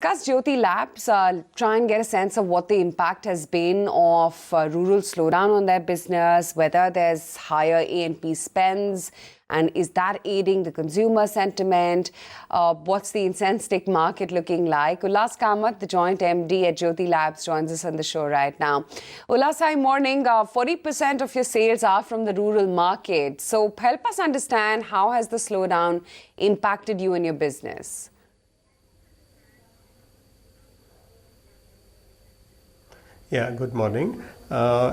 Discuss Jyothy Labs, try and get a sense of what the impact has been of rural slowdown on their business, whether there's higher A&P spends, and is that aiding the consumer sentiment? What's the incense stick market looking like? Ullas Kamath, the joint MD at Jyothy Labs, joins us on the show right now. Ullas, hi, morning. 40% of your sales are from the rural market. So help us understand, how has the slowdown impacted you and your business? Yeah, good morning.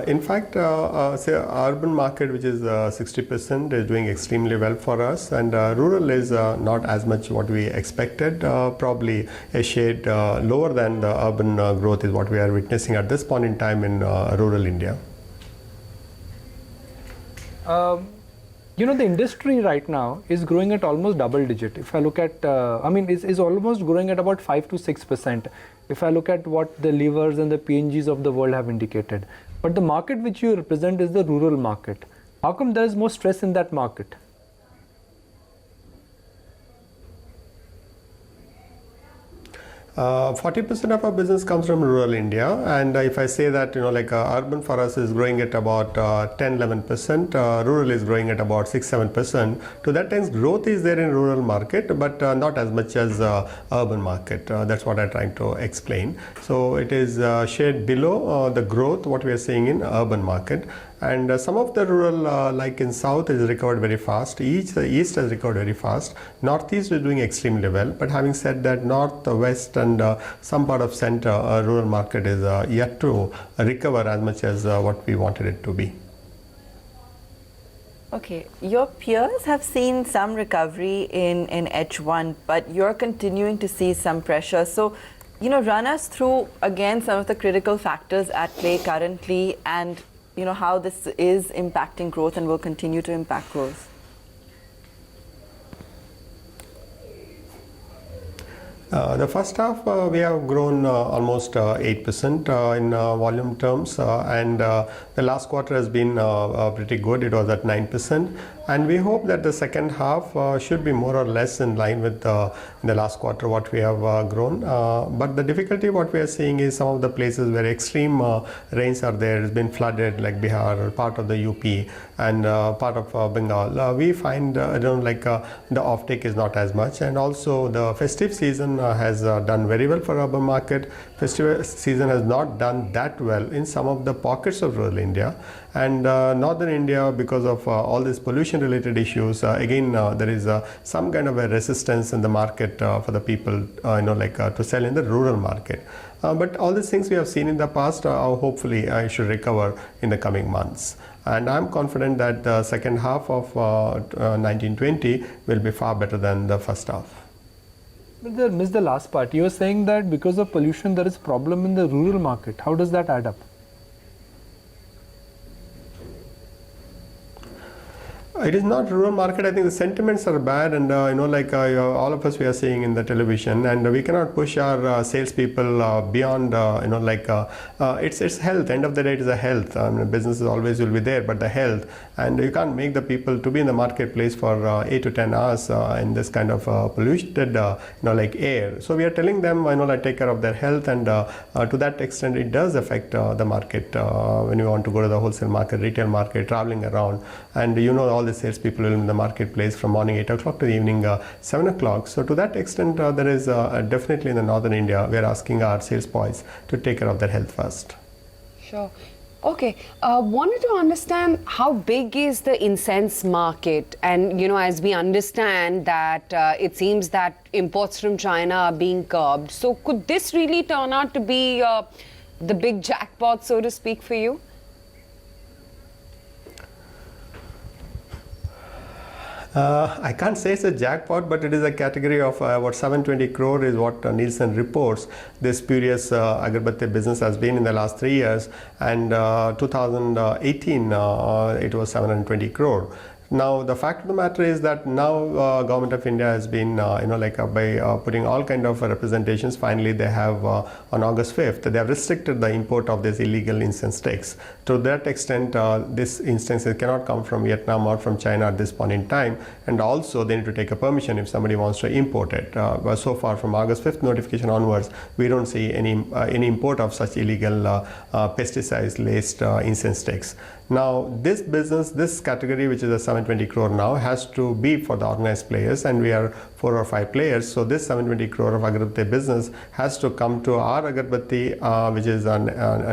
In fact, say urban market, which is 60%, is doing extremely well for us, and rural is not as much what we expected. Probably a shade lower than the urban growth is what we are witnessing at this point in time in rural India. The industry right now is growing at almost double digit. If I look at, is almost growing at about 5 to 6%. If I look at what the levers and the PNGs of the world have indicated. But the market which you represent is the rural market. How come there is more stress in that market? 40% of our business comes from rural India, and if I say that urban for us is growing at about 10-11%, rural is growing at about 6-7%. To that times growth is there in rural market, but not as much as urban market. That's what I'm trying to explain. So it is shade below the growth what we are seeing in urban market. And some of the rural, like in south, is recovered very fast. East has recovered very fast. Northeast is doing extremely well. But having said that, north, west, and some part of center, rural market is yet to recover as much as what we wanted it to be. Okay, your peers have seen some recovery in H1, but you're continuing to see some pressure. So, run us through again some of the critical factors at play currently, and how this is impacting growth and will continue to impact growth. The first half we have grown almost 8% in volume terms, and the last quarter has been pretty good. It was at 9%, and we hope that the second half should be more or less in line with the last quarter what we have grown. But the difficulty what we are seeing is some of the places where extreme rains are there. It's been flooded, like Bihar, part of the UP, and part of Bengal. We find the offtake is not as much, and also the festive season has done very well for urban market. Festival season has not done that well in some of the pockets of rural India, and northern India, because of all these pollution related issues, again there is some kind of a resistance in the market for the people to sell in the rural market. But all these things we have seen in the past, hopefully I should recover in the coming months. And I'm confident that the second half of 1920 will be far better than the first half. But I missed the last part. You were saying that because of pollution there is problem in the rural market. How does that add up? It is not rural market. I think the sentiments are bad, and all of us we are seeing in the television, and we cannot push our salespeople beyond it's health. End of the day, it is a health. Businesses always will be there, but the health, and you can't make the people to be in the marketplace for 8 to 10 hours in this kind of polluted air. So we are telling them take care of their health, and to that extent it does affect the market when you want to go to the wholesale market, retail market, traveling around, and all the salespeople will in the marketplace from morning 8 o'clock to the evening 7 o'clock. So to that extent, there is definitely in the northern India, we are asking our sales boys to take care of their health first. Sure. Okay. Wanted to understand how big is the incense market, and as we understand that it seems that imports from China are being curbed. So could this really turn out to be the big jackpot, so to speak, for you? I can't say it's a jackpot, but it is a category of about 720 crore is what Nielsen reports this spurious agarbatti business has been in the last 3 years, and 2018 it was 720 crore. Now, the fact of the matter is that now Government of India has been, by putting all kind of representations, finally they have on August 5th, they have restricted the import of this illegal incense sticks. To that extent, this incense cannot come from Vietnam or from China at this point in time, and also they need to take a permission if somebody wants to import it. But so far, from August 5th notification onwards, we don't see any import of such illegal pesticides-laced incense sticks. Now, this business, this category, which is a 720 crore now, has to be for the organized players, and we are 4 or 5 players. So this 720 crore of agarbatti business has to come to our agarbatti, which is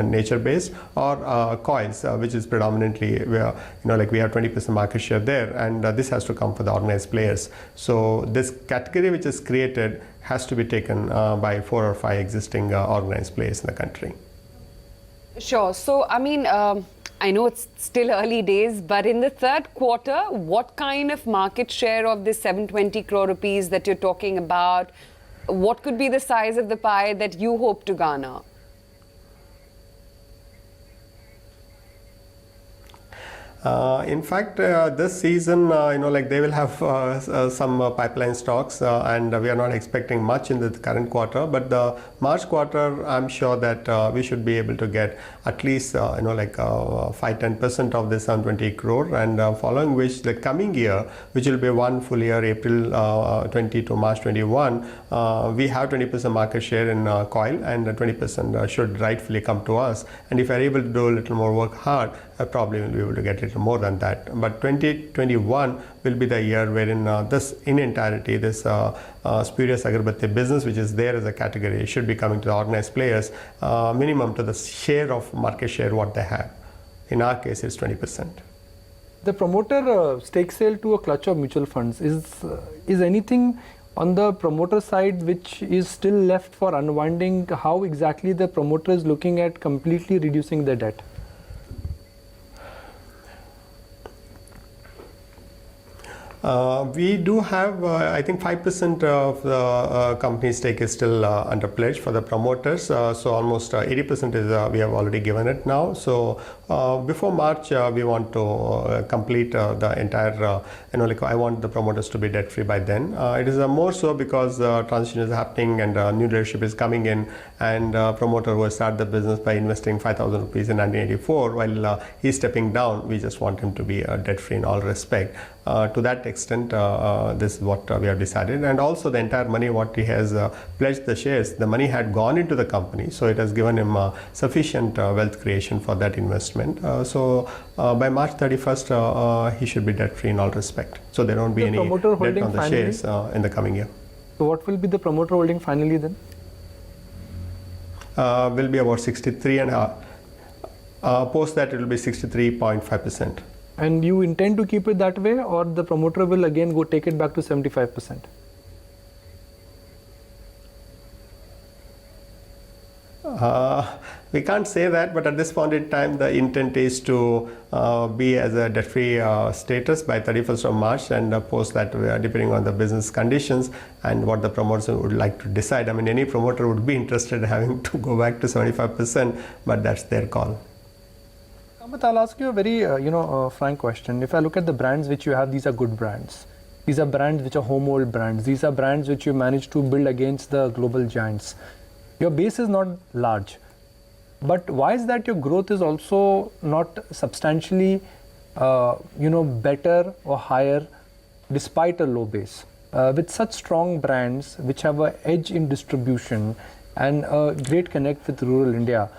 nature-based, or coils, which is predominantly, we have 20% market share there, and this has to come for the organized players. So this category which is created has to be taken by 4 or 5 existing organized players in the country. Sure. So, I mean, I know it's still early days, but in the third quarter, what kind of market share of this 720 crore rupees that you're talking about, what could be the size of the pie that you hope to garner? In fact, this season, they will have some pipeline stocks, and we are not expecting much in the current quarter. But the March quarter, I'm sure that we should be able to get at least 5-10% of this 720 crore, and following which the coming year, which will be one full year, April 20 to March 21, we have 20% market share in coil, and 20% should rightfully come to us. And if we are able to do a little more work hard, probably will be able to get a little more than that. But 2021 will be the year wherein this in entirety, this spurious agarbatti business, which is there as a category, should be coming to the organized players, minimum to the share of market share what they have. In our case, it's 20%. The promoter stake sale to a clutch of mutual funds, is anything on the promoter side which is still left for unwinding? How exactly the promoter is looking at completely reducing the debt? We do have, I think 5% of the company stake is still under pledge for the promoters. So almost 80% is we have already given it now. So before March, we want to complete the entire, I want the promoters to be debt free by then. It is more so because transition is happening and new leadership is coming in, and promoter will start the business by investing 5,000 rupees in 1984. While he's stepping down, we just want him to be debt free in all respect. To that extent, this is what we have decided, and also the entire money what he has pledged the shares, the money had gone into the company, so it has given him sufficient wealth creation for that investment. So by March 31st, he should be debt free in all respect. So there won't be any debt on the shares in the coming year. So what will be the promoter holding finally then? Will be about 63, and post that it will be 63.5%. And you intend to keep it that way, or the promoter will again go take it back to 75%? We can't say that, but at this point in time, the intent is to be as a debt-free status by 31st of March, and post that, depending on the business conditions and what the promoter would like to decide. I mean, any promoter would be interested in having to go back to 75%, but that's their call. Kamath, I'll ask you a very frank question. If I look at the brands which you have, these are good brands. These are brands which are home-owned brands. These are brands which you managed to build against the global giants. Your base is not large, but why is that your growth is also not substantially, better or higher despite a low base? With such strong brands which have an edge in distribution and a great connect with rural India,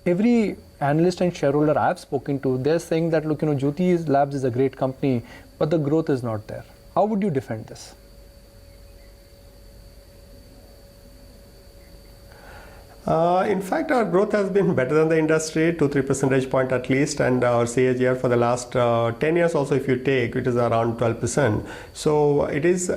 every analyst and shareholder I have spoken to, they're saying that, look, Jyothy Labs is a great company, but the growth is not there. How would you defend this? In fact, our growth has been better than the industry, 2-3 percentage point at least, and our CAGR for the last 10 years also, if you take, it is around 12%. So it is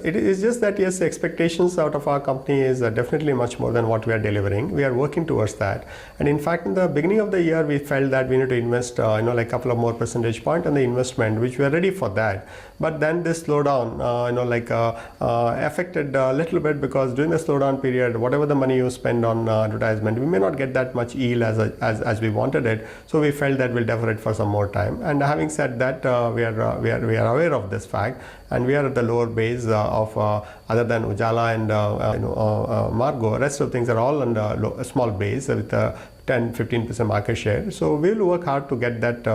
just that, yes, expectations out of our company is definitely much more than what we are delivering. We are working towards that, and in fact, in the beginning of the year, we felt that we need to invest, a couple of more percentage point on the investment, which we are ready for that. But then this slowdown, affected a little bit, because during the slowdown period, whatever the money you spend on advertising advertisement, we may not get that much yield as we wanted it. So we felt that we'll defer it for some more time. And having said that, we are aware of this fact, and we are at the lower base of other than Ujala and Margo. Rest of things are all on a small base with 10-15% market share. So we will work hard to get that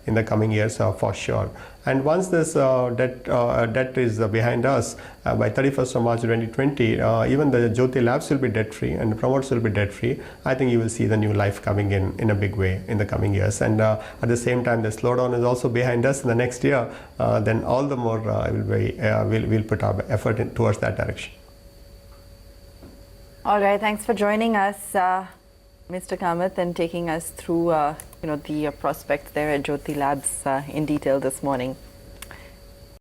in the coming years for sure. And once this debt is behind us, by 31st of March 2020, even the Jyothy Labs will be debt free and the promoters will be debt free. I think you will see the new life coming in a big way in the coming years. And at the same time, the slowdown is also behind us in the next year. Then all the more we'll put our effort towards that direction. All right, thanks for joining us, Mr. Kamath, and taking us through the prospects there at Jyothy Labs in detail this morning.